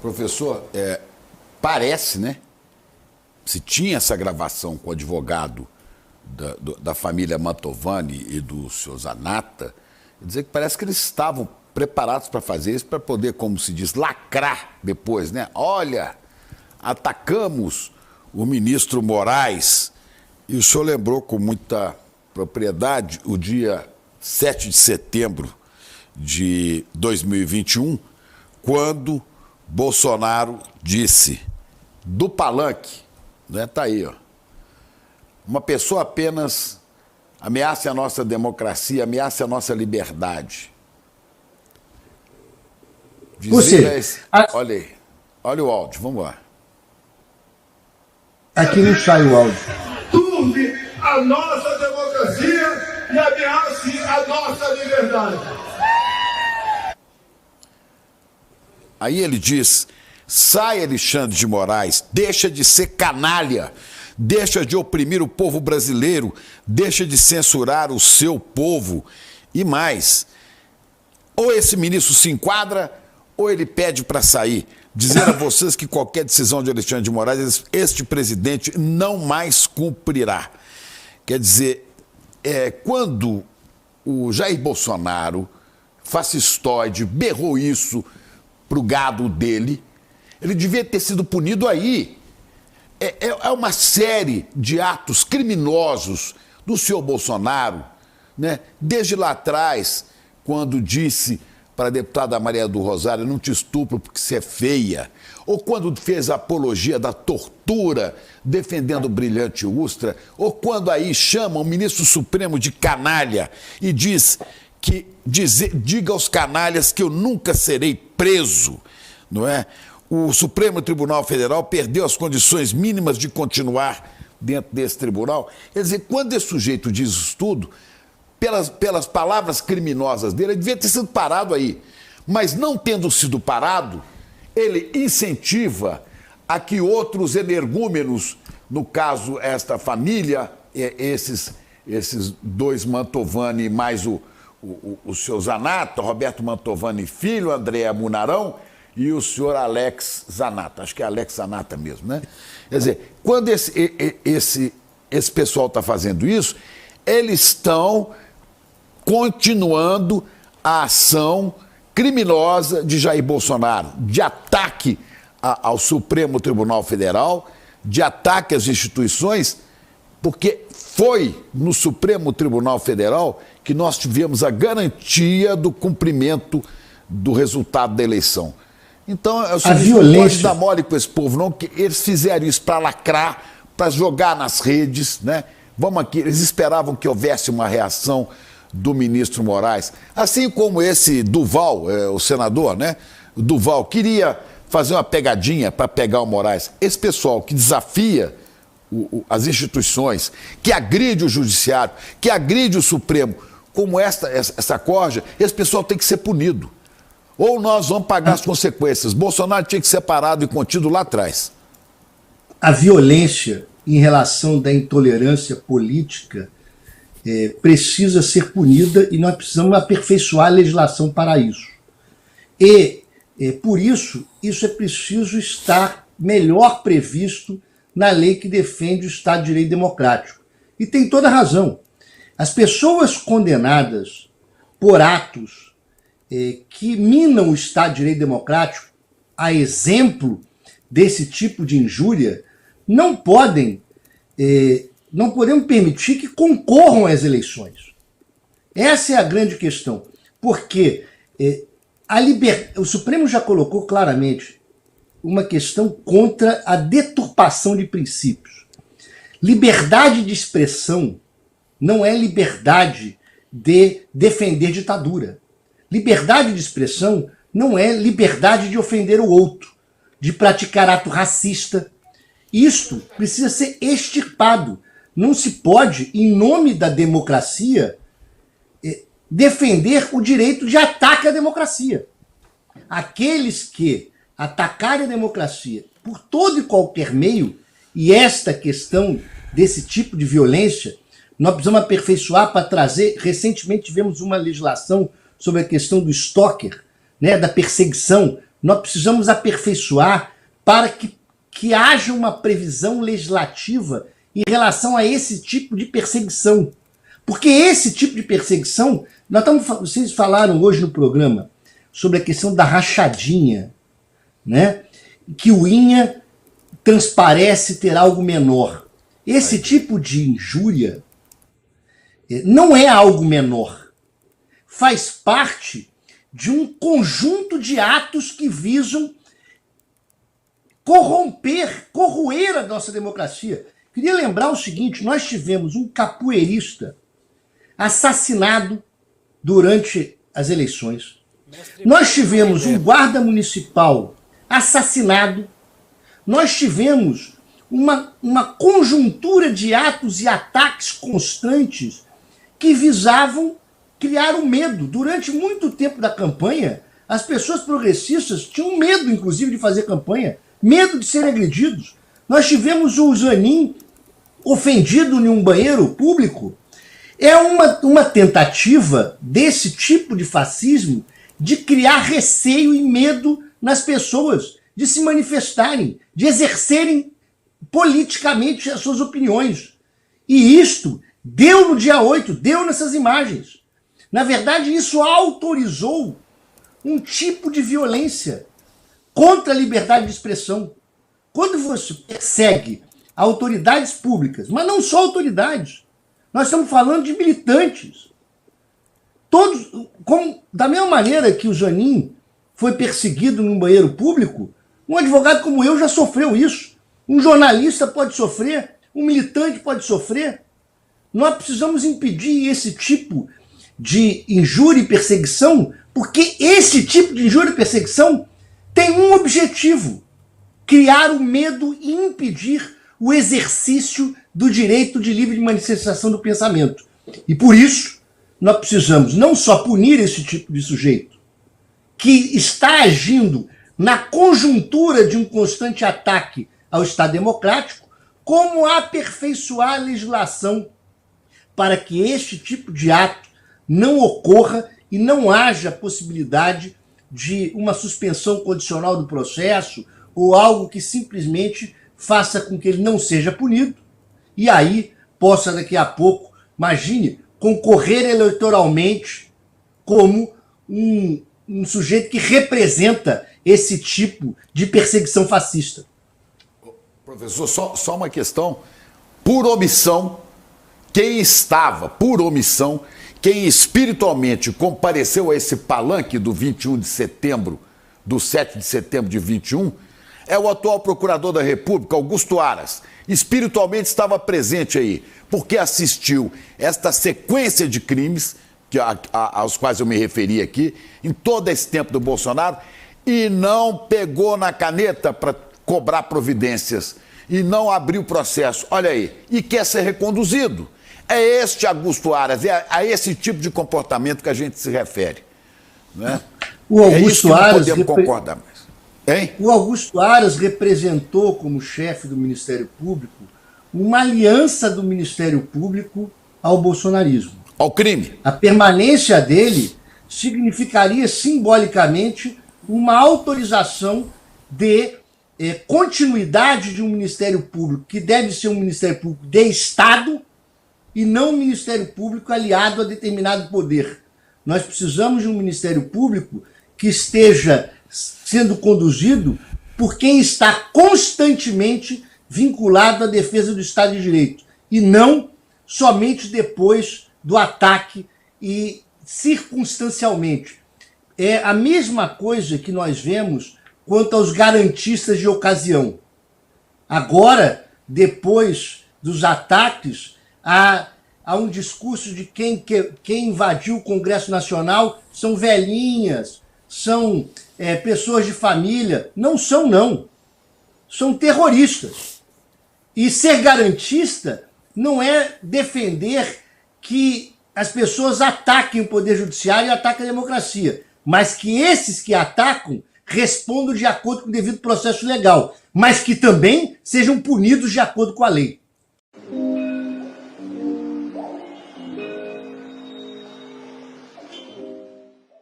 Professor, parece, né? Se tinha essa gravação com o advogado da família Mantovani e do senhor Zanata, quer dizer que parece que eles estavam preparados para fazer isso, para poder, como se diz, lacrar depois, né? Olha, atacamos o ministro Moraes. E o senhor lembrou com muita propriedade o dia 7 de setembro de 2021, quando Bolsonaro disse do palanque, né? Tá aí, ó. Uma pessoa apenas ameaça a nossa democracia, ameaça a nossa liberdade. Olha aí, olha o áudio, vamos lá. Aqui não sai o áudio. Turve a nossa democracia e ameace a nossa liberdade. Aí ele diz: sai, Alexandre de Moraes, deixa de ser canalha, deixa de oprimir o povo brasileiro, deixa de censurar o seu povo. E mais, ou esse ministro se enquadra, ou ele pede para sair. Dizer a vocês que qualquer decisão de Alexandre de Moraes, este presidente não mais cumprirá. Quer dizer, quando o Jair Bolsonaro, fascistoide, berrou isso pro gado dele, ele devia ter sido punido aí. É uma série de atos criminosos do senhor Bolsonaro, né? Desde lá atrás, quando disse para a deputada Maria do Rosário: não te estupro porque você é feia. Ou quando fez a apologia da tortura, defendendo o brilhante Ustra. Ou quando aí chama o ministro Supremo de canalha e diz que diga aos canalhas que eu nunca serei preso, não é? O Supremo Tribunal Federal perdeu as condições mínimas de continuar dentro desse tribunal. Quer dizer, quando esse sujeito diz isso tudo, pelas palavras criminosas dele, ele devia ter sido parado aí. Mas não tendo sido parado, ele incentiva a que outros energúmenos, no caso esta família, esses dois Mantovani mais o senhor Zanata, Roberto Mantovani filho, André Munarão, e o senhor Alex Zanata, acho que é Alex Zanata mesmo, né? Quer dizer, quando esse pessoal está fazendo isso, eles estão continuando a ação criminosa de Jair Bolsonaro, de ataque ao Supremo Tribunal Federal, de ataque às instituições, porque foi no Supremo Tribunal Federal que nós tivemos a garantia do cumprimento do resultado da eleição. Então, a violência não pode dar mole com esse povo, não, que eles fizeram isso para lacrar, para jogar nas redes, né? Vamos aqui, eles esperavam que houvesse uma reação do ministro Moraes, assim como esse Duval, o senador, né? O Duval queria fazer uma pegadinha para pegar o Moraes. Esse pessoal que desafia as instituições, que agride o judiciário, que agride o Supremo, como essa corja, esse pessoal tem que ser punido. Ou nós vamos pagar as consequências. Bolsonaro tinha que ser parado e contido lá atrás. A violência em relação da intolerância política precisa ser punida e nós precisamos aperfeiçoar a legislação para isso. E, por isso é preciso estar melhor previsto na lei que defende o Estado de Direito Democrático. E tem toda a razão. As pessoas condenadas por atos que minam o Estado de Direito Democrático, a exemplo desse tipo de injúria, não podemos permitir que concorram às eleições. Essa é a grande questão, porque o Supremo já colocou claramente uma questão contra a deturpação de princípios. Liberdade de expressão não é liberdade de defender ditadura. Liberdade de expressão não é liberdade de ofender o outro, de praticar ato racista. Isto precisa ser extirpado. Não se pode, em nome da democracia, defender o direito de ataque à democracia. Aqueles que atacarem a democracia por todo e qualquer meio, e esta questão desse tipo de violência, nós precisamos aperfeiçoar para trazer. Recentemente tivemos uma legislação sobre a questão do stalker, né, da perseguição nós precisamos aperfeiçoar para que haja uma previsão legislativa em relação a esse tipo de perseguição. Porque esse tipo de perseguição, vocês falaram hoje no programa sobre a questão da rachadinha, né? Que o INHA transparece ter algo menor. Esse tipo de injúria não é algo menor. Faz parte de um conjunto de atos que visam corroer a nossa democracia. Queria lembrar o seguinte, nós tivemos um capoeirista assassinado durante as eleições. Nós tivemos um guarda municipal assassinado. Nós tivemos uma conjuntura de atos e ataques constantes que visavam criar o medo. Durante muito tempo da campanha, as pessoas progressistas tinham medo, inclusive, de fazer campanha, medo de serem agredidos. Nós tivemos o Zanin ofendido em um banheiro público. É uma tentativa desse tipo de fascismo de criar receio e medo nas pessoas, de se manifestarem, de exercerem politicamente as suas opiniões. E isto deu no dia 8, deu nessas imagens. Na verdade, isso autorizou um tipo de violência contra a liberdade de expressão. Quando você persegue autoridades públicas, mas não só autoridades, nós estamos falando de militantes. Todos, da mesma maneira que o Zanin foi perseguido num banheiro público, um advogado como eu já sofreu isso. Um jornalista pode sofrer, um militante pode sofrer. Nós precisamos impedir esse tipo de injúria e perseguição, porque esse tipo de injúria e perseguição tem um objetivo: criar o medo e impedir o exercício do direito de livre manifestação do pensamento. E por isso, nós precisamos não só punir esse tipo de sujeito, que está agindo na conjuntura de um constante ataque ao Estado democrático, como aperfeiçoar a legislação para que este tipo de ato não ocorra e não haja possibilidade de uma suspensão condicional do processo ou algo que simplesmente faça com que ele não seja punido e aí possa daqui a pouco, imagine, concorrer eleitoralmente como um sujeito que representa esse tipo de perseguição fascista. Professor, só uma questão. Por omissão, quem espiritualmente compareceu a esse palanque do 21 de setembro, do 7 de setembro de 21, é o atual procurador da República, Augusto Aras. Espiritualmente estava presente aí, porque assistiu esta sequência de crimes aos quais eu me referi aqui, em todo esse tempo do Bolsonaro, e não pegou na caneta para cobrar providências, e não abriu processo, olha aí, e quer ser reconduzido. É este Augusto Aras, é a esse tipo de comportamento que a gente se refere. Né? O Augusto Aras não podemos concordar mais. Hein? O Augusto Aras representou como chefe do Ministério Público uma aliança do Ministério Público ao bolsonarismo. Ao crime. A permanência dele significaria simbolicamente uma autorização de continuidade de um Ministério Público que deve ser um Ministério Público de Estado e não um Ministério Público aliado a determinado poder. Nós precisamos de um Ministério Público que esteja sendo conduzido por quem está constantemente vinculado à defesa do Estado de Direito, e não somente depois do ataque e circunstancialmente. É a mesma coisa que nós vemos quanto aos garantistas de ocasião. Agora, depois dos ataques, há um discurso de quem invadiu o Congresso Nacional são velhinhas, são pessoas de família. Não são, não. São terroristas. E ser garantista não é defender que as pessoas ataquem o Poder Judiciário e ataquem a democracia, mas que esses que atacam respondam de acordo com o devido processo legal, mas que também sejam punidos de acordo com a lei.